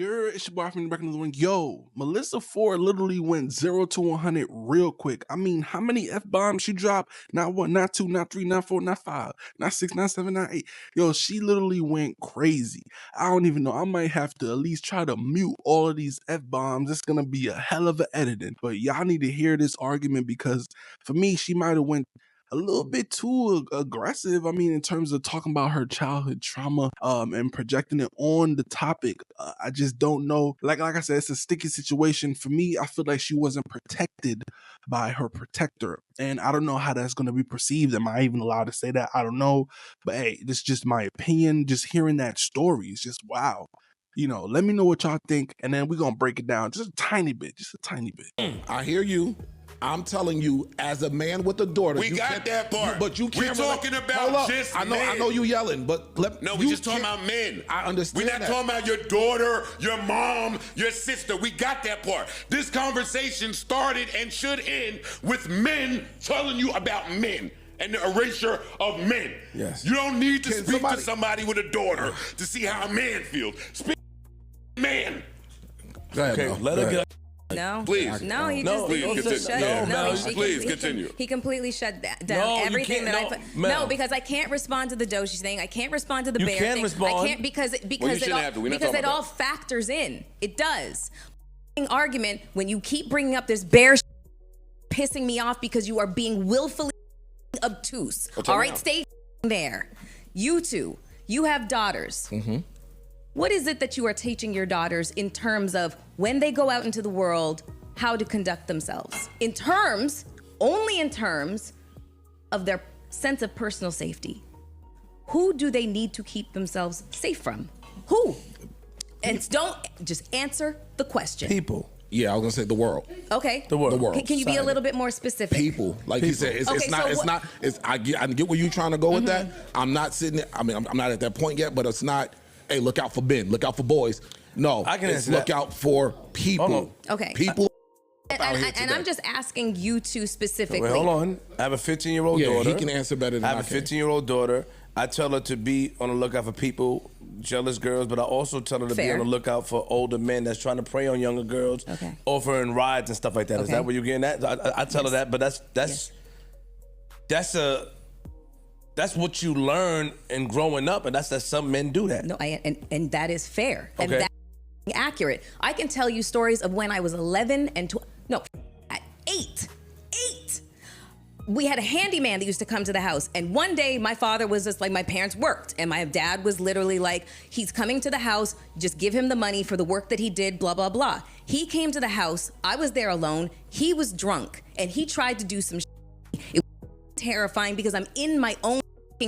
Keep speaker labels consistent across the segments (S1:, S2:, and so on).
S1: It's your boy from the back of the ring. Yo, Melyssa 4 literally went 0 to 100 real quick. I mean, how many F-bombs she dropped? Not 1, not 2, not 3, not 4, not 5, not 6, not 7, not 8. Yo, she literally went crazy. I don't even know. I might have to at least try to mute all of these F-bombs. It's going to be a hell of an editing. But y'all need to hear this argument because for me, she might have went a little bit too aggressive. I mean, in terms of talking about her childhood trauma and projecting it on the topic. I just don't know. Like I said, it's a sticky situation. For me, I feel like she wasn't protected by her protector. And I don't know how that's going to be perceived. Am I even allowed to say that? I don't know. But hey, this is just my opinion. Just hearing that story is just wow. You know, let me know what y'all think. And then we're going to break it down just a tiny bit. Just a tiny bit.
S2: I hear you. I'm telling you, as a man with a daughter,
S3: we got that part.
S2: But you can't.
S3: We're talking about just men.
S2: I know you yelling, but
S3: we're just talking about men.
S2: I understand.
S3: We're not talking about your daughter, your mom, your sister. We got that part. This conversation started and should end with men telling you about men and the erasure of men.
S2: Yes.
S3: You don't need to speak to somebody with a daughter to see how a man feels. Speak to man.
S2: Go ahead,
S4: okay, let her get.
S5: No,
S3: please.
S5: No, he
S3: no,
S5: just shut.
S3: Please continue.
S5: He completely shut down everything that I put. No, because I can't respond to the Doshi thing. I can't respond to the bear thing.
S4: Respond.
S5: I can't because it all factors in. It does. Argument when you keep bringing up this bear, pissing me off because you are being willfully obtuse. All right, stay there. You two, you have daughters.
S2: Mm-hmm.
S5: What is it that you are teaching your daughters in terms of when they go out into the world, how to conduct themselves? Only in terms of their sense of personal safety. Who do they need to keep themselves safe from? Who? And don't just answer the question.
S2: People. Yeah, I was gonna say the world.
S5: Okay.
S2: The world.
S5: Can you be a little bit more specific?
S2: People, like you said, I get where you're trying to go with that. I'm not sitting there. I mean, I'm not at that point yet, but it's not. Hey, look out for men. Look out for boys. No,
S4: I can
S2: look out for people.
S5: Okay.
S2: People.
S5: And I'm just asking you two specifically.
S4: Wait, hold on. I have a 15-year-old daughter.
S2: He can answer better than I can.
S4: I have a 15-year-old daughter. I tell her to be on the lookout for people, jealous girls, but I also tell her to be on the lookout for older men that's trying to prey on younger girls, offering rides and stuff like that. Is that what you're getting at? I tell her that, but that's what you learn in growing up, and that's some men do that.
S5: No, and that is fair. Okay. And that's accurate. I can tell you stories of when I was 11 and at 8. We had a handyman that used to come to the house, and one day my father was just like, my parents worked, and my dad was literally like, he's coming to the house, just give him the money for the work that he did, blah, blah, blah. He came to the house, I was there alone, he was drunk, and he tried to do some shit. It was terrifying because I'm in my own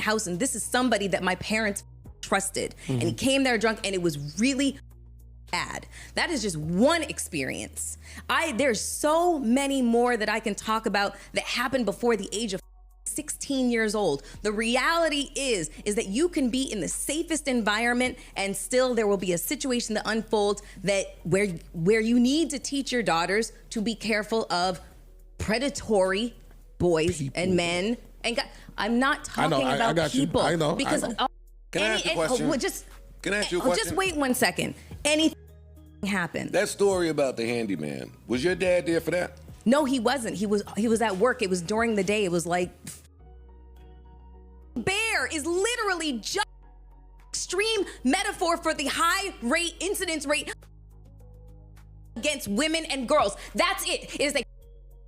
S5: house, and this is somebody that my parents trusted, and he came there drunk, and it was really bad. That is just one experience. There's so many more that I can talk about that happened before the age of 16 years old. The reality is that you can be in the safest environment and still there will be a situation that unfolds where you need to teach your daughters to be careful of predatory boys and men. And I'm not talking about people.
S2: I know.
S5: Because
S3: Can I ask you a question? Can I ask you a question?
S5: Just wait 1 second. Anything happened.
S3: That story about the handyman, was your dad there for that?
S5: No, he wasn't. He was at work. It was during the day. It was like bear is literally just extreme metaphor for the high incidence rate against women and girls. That's it. It is a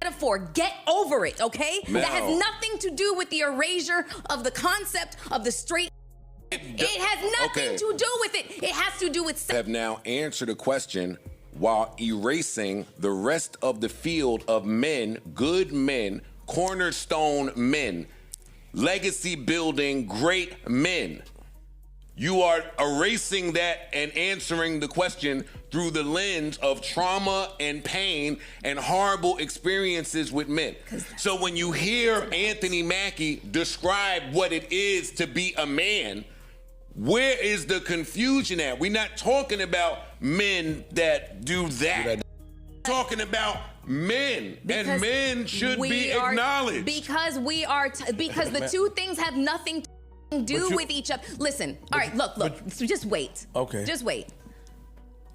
S5: metaphor. Get over it, okay? That has nothing to do with the erasure of the concept of the straight. It has nothing to do with it. It has to do with...
S3: Have now answered a question while erasing the rest of the field of men, good men, cornerstone men, legacy building great men. You are erasing that and answering the question through the lens of trauma and pain and horrible experiences with men. So when you hear Anthony Mackie describe what it is to be a man, where is the confusion at? We're not talking about men that do that. We're talking about men, and men should be acknowledged.
S5: Because the two things have nothing to do with each other. Listen, all right, look, so just wait.
S4: Okay.
S5: Just wait.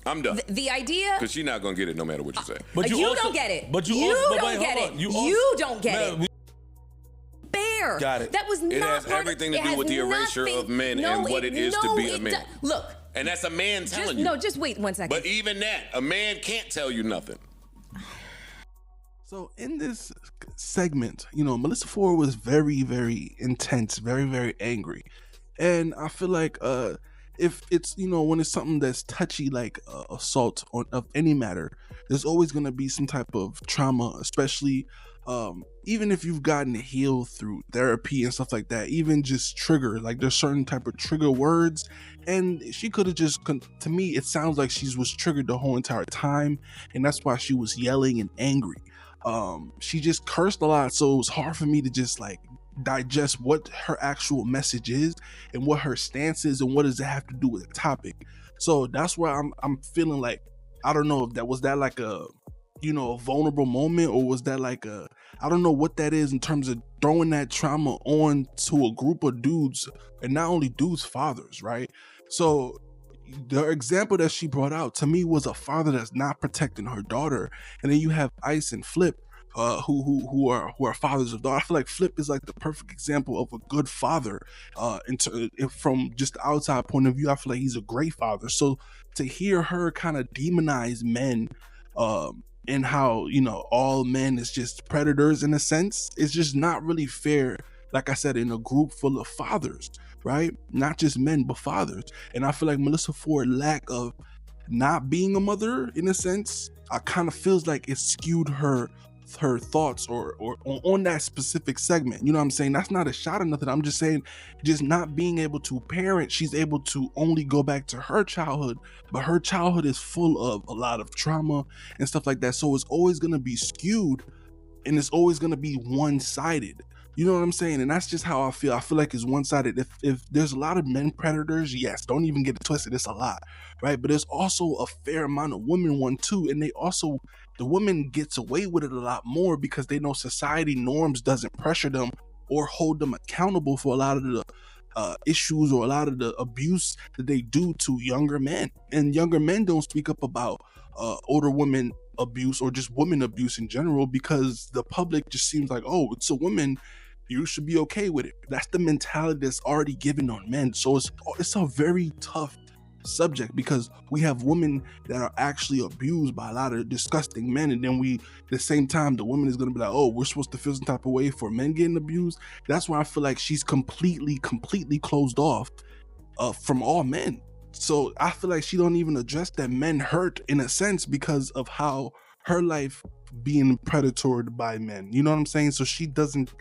S3: I'm done.
S5: The idea,
S3: because she's not gonna get it no matter what you say.
S5: But you also, don't get it. But you don't get it. You don't get it. Bear.
S4: Got it.
S5: That was not.
S3: It has everything to do with the erasure of men and what it is to be a man.
S5: Look.
S3: And that's a man telling you.
S5: No, just wait 1 second.
S3: But even that, a man can't tell you nothing.
S1: So in this segment, Melyssa Ford was very, very intense, very, very angry. And I feel like if it's, when it's something that's touchy like assault of any matter, there's always going to be some type of trauma, especially even if you've gotten healed through therapy and stuff like that, even just trigger, like there's certain type of trigger words. And she could have just, to me, it sounds like she was triggered the whole entire time. And that's why she was yelling and angry. She just cursed a lot. So it was hard for me to just like digest what her actual message is and what her stance is and what does it have to do with the topic. So that's where I'm feeling like, I don't know if that was that like a vulnerable moment, or was that like I don't know what that is in terms of throwing that trauma on to a group of dudes, and not only dudes, fathers, right? So the example that she brought out to me was a father that's not protecting her daughter, and then you have Ice and Flip, who are fathers of daughter. I feel like Flip is like the perfect example of a good father. From just the outside point of view, I feel like he's a great father. So to hear her kind of demonize men, and how all men is just predators in a sense, it's just not really fair. Like I said, in a group full of fathers, right? Not just men, but fathers. And I feel like Melyssa Ford lack of not being a mother, in a sense, I kind of feels like it skewed her thoughts or on that specific segment. You know what I'm saying? That's not a shot or nothing. I'm just saying, just not being able to parent, she's able to only go back to her childhood, but her childhood is full of a lot of trauma and stuff like that. So it's always going to be skewed, and it's always going to be one-sided. You know what I'm saying? And that's just how I feel. I feel like it's one-sided. If there's a lot of men predators, yes, don't even get it twisted. It's a lot, right? But there's also a fair amount of women one too. And the woman gets away with it a lot more because they know society norms doesn't pressure them or hold them accountable for a lot of the issues or a lot of the abuse that they do to younger men. And younger men don't speak up about older women abuse or just women abuse in general, because the public just seems like, oh, it's a woman, you should be okay with it. That's the mentality that's already given on men. So it's a very tough subject, because we have women that are actually abused by a lot of disgusting men, and then at the same time the woman is going to be like, oh, we're supposed to feel some type of way for men getting abused. That's why I feel like she's completely closed off from all men. So I feel like she don't even address that men hurt, in a sense, because of how her life being predatory by men. You know what I'm saying? So she doesn't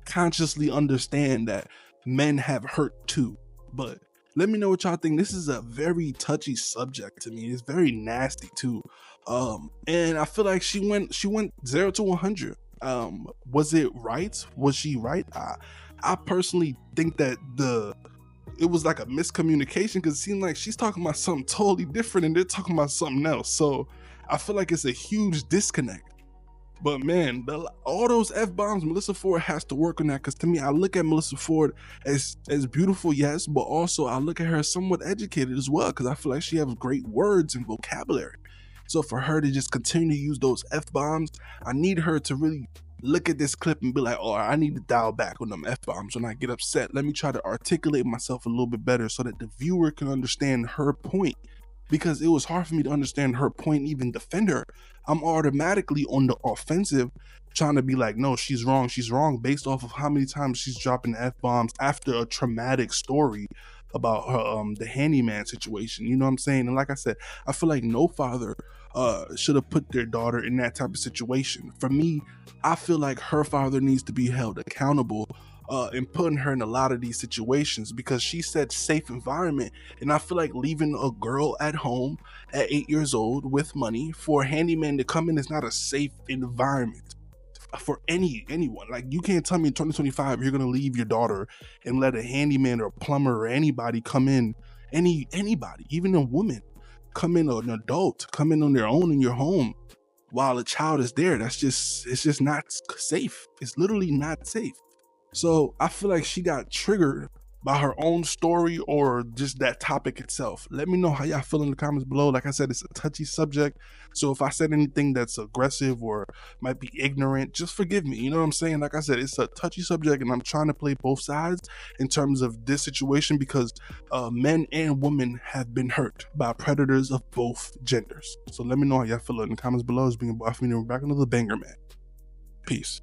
S1: consciously understand that men have hurt too. But let me know what y'all think. This is a very touchy subject to me. It's very nasty too. And I feel like she went 0 to 100. Was it right? Was she right? I personally think that it was like a miscommunication, because it seemed like she's talking about something totally different and they're talking about something else. So I feel like it's a huge disconnect. But man, all those F-bombs, Melyssa Ford has to work on that, because to me, I look at Melyssa Ford as beautiful, yes, but also I look at her as somewhat educated as well, because I feel like she has great words and vocabulary. So for her to just continue to use those F-bombs, I need her to really look at this clip and be like, oh, I need to dial back on them F-bombs when I get upset. Let me try to articulate myself a little bit better so that the viewer can understand her point, because it was hard for me to understand her point and even defend her. I'm automatically on the offensive, trying to be like, no, she's wrong based off of how many times she's dropping F-bombs after a traumatic story about her, the handyman situation. You know what I'm saying? And like I said, I feel like no father should have put their daughter in that type of situation. For me, I feel like her father needs to be held accountable and putting her in a lot of these situations, because she said safe environment, and I feel like leaving a girl at home at 8 years old with money for a handyman to come in is not a safe environment for anyone. Like, you can't tell me in 2025 you're gonna leave your daughter and let a handyman or a plumber or anybody come in, anybody, even a woman, come in, or an adult come in on their own in your home while a child is there. It's just not safe. It's literally not safe. So I feel like she got triggered by her own story or just that topic itself. Let me know how y'all feel in the comments below. Like I said, it's a touchy subject. So if I said anything that's aggressive or might be ignorant, just forgive me. You know what I'm saying? Like I said, it's a touchy subject and I'm trying to play both sides in terms of this situation because men and women have been hurt by predators of both genders. So let me know how y'all feel in the comments below. It's being boy, we're back into the banger, man. Peace.